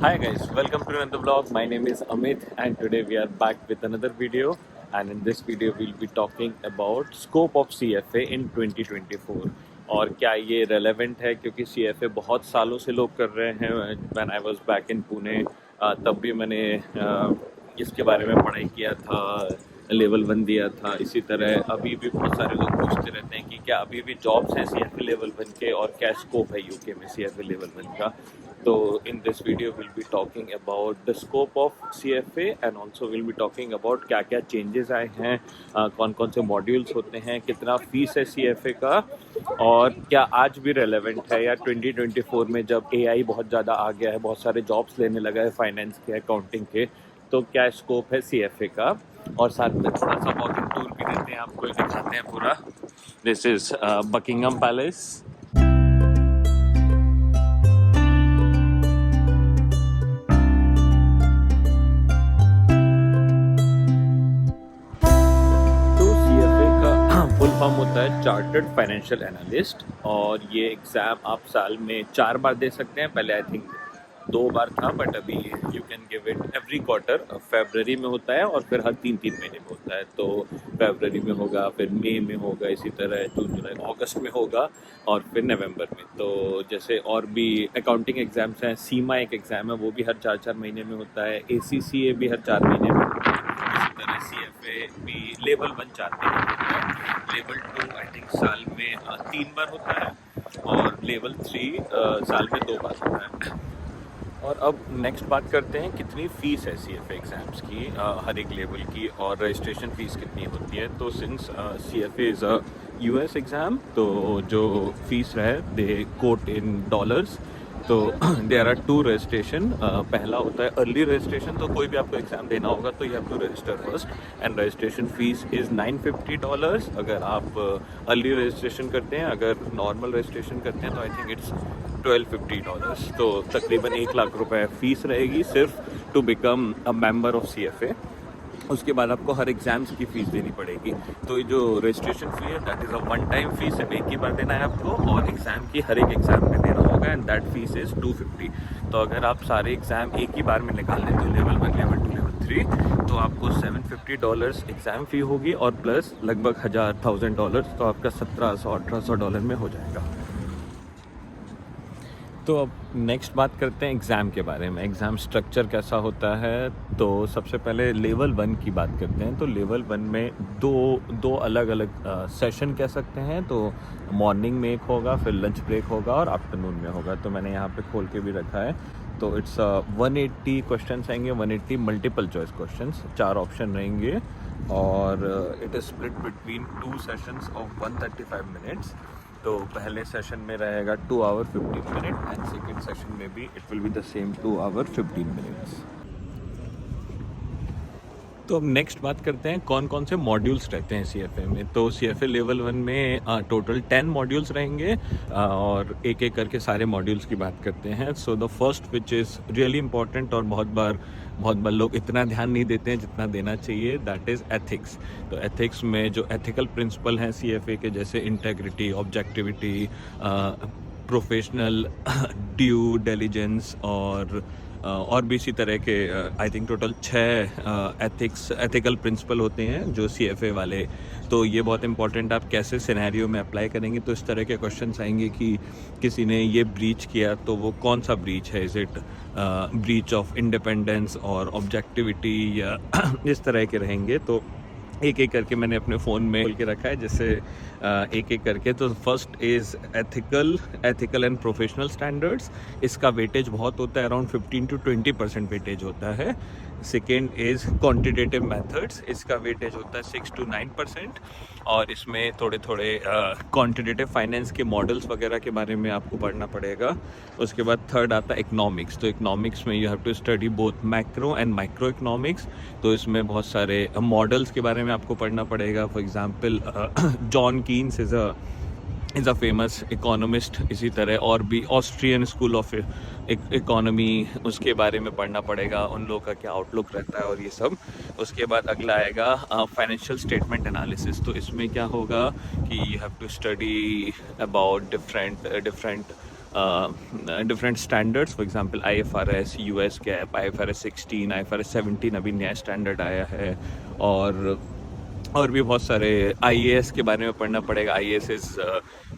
Hi guys, welcome to another vlog. My name is Amit and today we are back with another video, and in this video we'll be talking about scope of CFA in 2024 और क्या ये relevant है क्योंकि CFA बहुत सालों से लोग कर रहे हैं. When I was back in Pune तब भी मैंने इसके बारे में पढ़ाई किया था, लेवल 1 दिया था. इसी तरह अभी भी बहुत सारे लोग पूछते रहते हैं कि क्या अभी भी जॉब्स हैं CFA लेवल 1 के और क्या स्कोप है यूके में CFA लेवल 1 का. So in this video we'll be talking about the scope of CFA and also we'll be talking about क्या क्या changes आए हैं, कौन कौन से modules होते हैं, कितना फीस है CFA का और क्या आज भी relevant है या 2024 में जब AI बहुत ज़्यादा आ गया है, बहुत सारे jobs लेने लगा है फाइनेंस के, अकाउंटिंग के, तो क्या स्कोप है CFA का. और साथ में थोड़ा सा वॉकिंग टूर भी देते हैं आपको, दिखाते हैं पूरा. This is Buckingham palace. Full form होता है चार्टर्ड फाइनेंशियल एनालिस्ट और ये एग्ज़ाम आप साल में 4 बार दे सकते हैं. पहले आई थिंक 2 बार था बट अभी you can give it every quarter. फरवरी में होता है और फिर हर 3-3 महीने में होता है. तो फरवरी में होगा, फिर मई में होगा, इसी तरह जून जुलाई अगस्त में होगा और फिर नवंबर में. तो जैसे और भी अकाउंटिंग एग्ज़ाम्स हैं, सीमा एक एग्ज़ाम है वो भी हर 4-4 महीने में होता है, ACCA भी हर 4 महीने में होता है. इसी तरह CFA भी लेवल 1 4 महीने में होता है, लेवल 2 आई थिंक साल में 3 बार होता है और लेवल 3 साल में 2 बार होता है. और अब नेक्स्ट बात करते हैं कितनी फ़ीस है CFA एग्ज़ाम्स की, हर एक लेवल की, और रजिस्ट्रेशन फ़ीस कितनी होती है. तो since CFA is a US exam, तो जो फीस है दे कोट इन डॉलर्स. तो देयर आर 2 रजिस्ट्रेशन. पहला होता है अर्ली रजिस्ट्रेशन. तो कोई भी आपको एग्ज़ाम देना होगा तो you have to register first and registration fees is $950 अगर आप अर्ली रजिस्ट्रेशन करते हैं. अगर नॉर्मल रजिस्ट्रेशन करते हैं तो आई थिंक इट्स $1250. तो तकरीबन 1 लाख रुपए फ़ीस रहेगी सिर्फ to become a member of CFA. उसके बाद आपको हर एग्ज़ाम्स की फ़ीस देनी पड़ेगी. तो ये जो रजिस्ट्रेशन फ़ी है that is a one time fee, सिर्फ एक ही बार देना है आपको, और एग्ज़ाम की हर एक एग्ज़ाम में देना होगा एंड दैट फ़ीस इज़ $250. तो अगर आप सारे एग्ज़ाम एक ही बार में निकाल लेते हो, लेवल 1, लेवल 2, लेवल 3, तो आपको $750 एग्ज़ाम फ़ी होगी और प्लस लगभग $1000 तो आपका $1700-1800 में हो जाएगा. तो अब नेक्स्ट बात करते हैं एग्ज़ाम के बारे में. एग्ज़ाम स्ट्रक्चर कैसा होता है. तो सबसे पहले लेवल 1 की बात करते हैं. तो लेवल 1 में दो अलग अलग सेशन कह सकते हैं. तो मॉर्निंग में एक होगा, फिर लंच ब्रेक होगा और आफ्टरनून में होगा. तो मैंने यहाँ पे खोल के भी रखा है. तो इट्स 180 क्वेश्चन आएंगे, 180 मल्टीपल चॉइस क्वेश्चन, 4 ऑप्शन रहेंगे और it is split between 2 sessions of 135 minutes. तो पहले सेशन में रहेगा 2 hour 15 minute and second session में भी it will be the same 2 hour 15 minutes. तो अब नेक्स्ट बात करते हैं कौन कौन से मॉड्यूल्स रहते हैं CFA में. तो CFA लेवल 1 में टोटल 10 मॉड्यूल्स रहेंगे और एक एक करके सारे मॉड्यूल्स की बात करते हैं. So the first which is really important और बहुत बार लोग इतना ध्यान नहीं देते हैं जितना देना चाहिए, दैट इज़ एथिक्स. तो एथिक्स में जो एथिकल प्रिंसिपल हैं CFA के, जैसे integrity, objectivity, professional due diligence और भी इसी तरह के I think total 6 ethical principle होते हैं जो CFA वाले. तो ये बहुत इंपॉर्टेंट, आप कैसे सिनेरियो में अप्लाई करेंगे. तो इस तरह के क्वेश्चंस आएंगे कि किसी ने ये ब्रीच किया तो वो कौन सा ब्रीच है, is it breach of independence और ऑब्जेक्टिविटी या इस तरह के रहेंगे. तो एक एक करके मैंने अपने फ़ोन में खोल के रखा है, जैसे एक एक करके. तो first is ethical and professional standards. इसका वेटेज बहुत होता है, अराउंड 15 to 20% वेटेज होता है. Second is quantitative methods. इसका वेटेज होता है 6 to 9% और इसमें थोड़े क्वांटिटेटिव फाइनेंस के मॉडल्स वगैरह के बारे में आपको पढ़ना पड़ेगा. उसके बाद थर्ड आता है इकोनॉमिक्स. तो इकोनॉमिक्स में you have to study both macro and micro economics. तो इसमें बहुत सारे मॉडल्स के बारे में आपको पढ़ना पड़ेगा. For example John Keynes is a famous economist. इसी तरह और भी ऑस्ट्रियन स्कूल ऑफ इकोनॉमी, उसके बारे में पढ़ना पड़ेगा, उन लोगों का क्या आउटलुक रहता है और ये सब. उसके बाद अगला आएगा फाइनेंशियल स्टेटमेंट एनालिसिस. तो इसमें क्या होगा कि you have to study about different different standards. For example, IFRS, US GAAP, IFRS 16, IFRS 17 अभी नया स्टैंडर्ड आया है, और भी बहुत सारे IAS के बारे में पढ़ना पड़ेगा. IAS is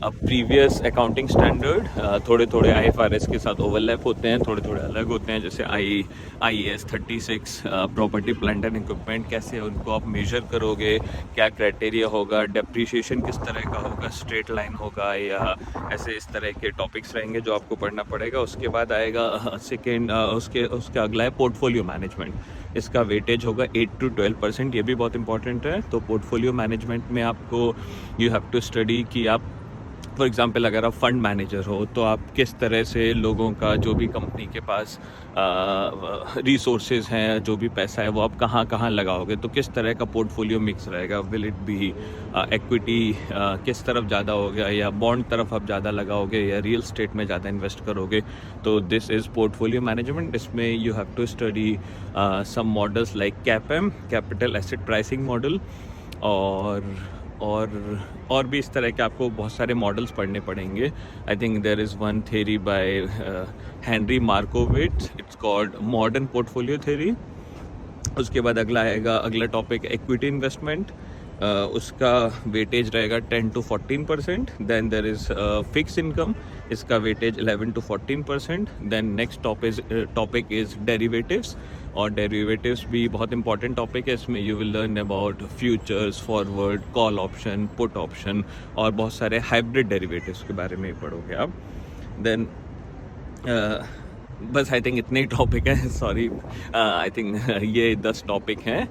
previous accounting standard. थोड़े थोड़े IFRS के साथ ओवरलैप होते हैं, थोड़े थोड़े अलग होते हैं. जैसे IAS 36 property plant and equipment, कैसे उनको आप मेजर करोगे, क्या क्राइटेरिया होगा, डेप्रिसिएशन किस तरह का होगा, स्ट्रेट लाइन होगा या ऐसे इस तरह के टॉपिक्स रहेंगे जो आपको पढ़ना पड़ेगा. उसके बाद आएगा सेकेंड, उसका अगला है पोर्टफोलियो मैनेजमेंट. इसका वेटेज होगा 8 to 12%. ये भी बहुत इंपॉर्टेंट है. तो पोर्टफोलियो मैनेजमेंट में आपको यू हैव टू स्टडी कि आप फॉर एग्जांपल अगर आप फंड मैनेजर हो तो आप किस तरह से लोगों का, जो भी कंपनी के पास रिसोर्सेज हैं, जो भी पैसा है वो आप कहाँ कहाँ लगाओगे, तो किस तरह का पोर्टफोलियो मिक्स रहेगा. विल इट बी इक्विटी किस तरफ ज़्यादा हो गया, या बॉन्ड तरफ आप ज़्यादा लगाओगे, या रियल स्टेट में ज़्यादा इन्वेस्ट करोगे. तो दिस इज़ पोर्टफोलियो मैनेजमेंट. इसमें you have to study some models like CAPM, capital asset pricing model, और भी इस तरह के आपको बहुत सारे मॉडल्स पढ़ने पड़ेंगे. I think there is one theory by Henry Markowitz, it's called modern portfolio theory. उसके बाद अगला टॉपिक इक्विटी इन्वेस्टमेंट. उसका वेटेज रहेगा 10 to 14%. Then there is fix income, इसका weightage 11 to 14%. Then next topic is derivatives, और derivatives भी बहुत important topic है. इसमें you will learn about futures, forward, call option, put option, और बहुत सारे हाइब्रिड डेरिवेटिव्स के बारे में पढ़ोगे आप. देन बस आई थिंक इतने ही टॉपिक हैं. सॉरी, आई थिंक ये 10 टॉपिक हैं.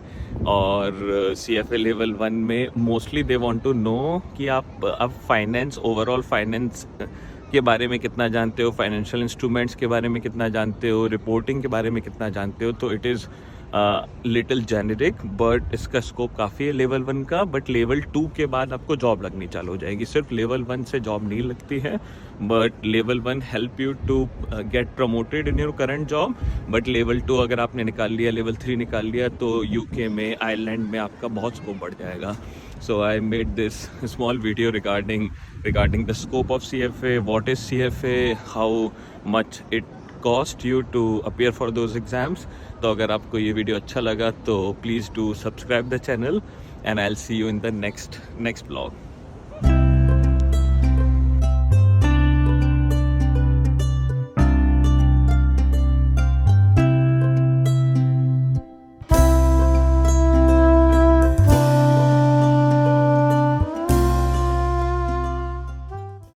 और CFA लेवल 1 में mostly they want to know कि आप फाइनेंस, ओवरऑल फाइनेंस के बारे में कितना जानते हो, फाइनेंशियल इंस्ट्रूमेंट्स के बारे में कितना जानते हो, रिपोर्टिंग के बारे में कितना जानते हो. तो it is little generic, but इसका स्कोप काफ़ी है लेवल 1 का. बट लेवल 2 के बाद आपको जॉब लगनी चालू हो जाएगी. सिर्फ लेवल 1 से जॉब नहीं लगती है, but level 1 help you to get promoted in your current job. But level 2 अगर आपने निकाल लिया, लेवल 3 निकाल लिया, तो UK में, आयरलैंड में आपका बहुत स्कोप बढ़ जाएगा. So I made this small video regarding the scope of CFA, what is CFA, how much it cost you to appear for those exams. तो अगर आपको ये वीडियो अच्छा लगा तो please do subscribe the channel, and I'll see you in the next vlog.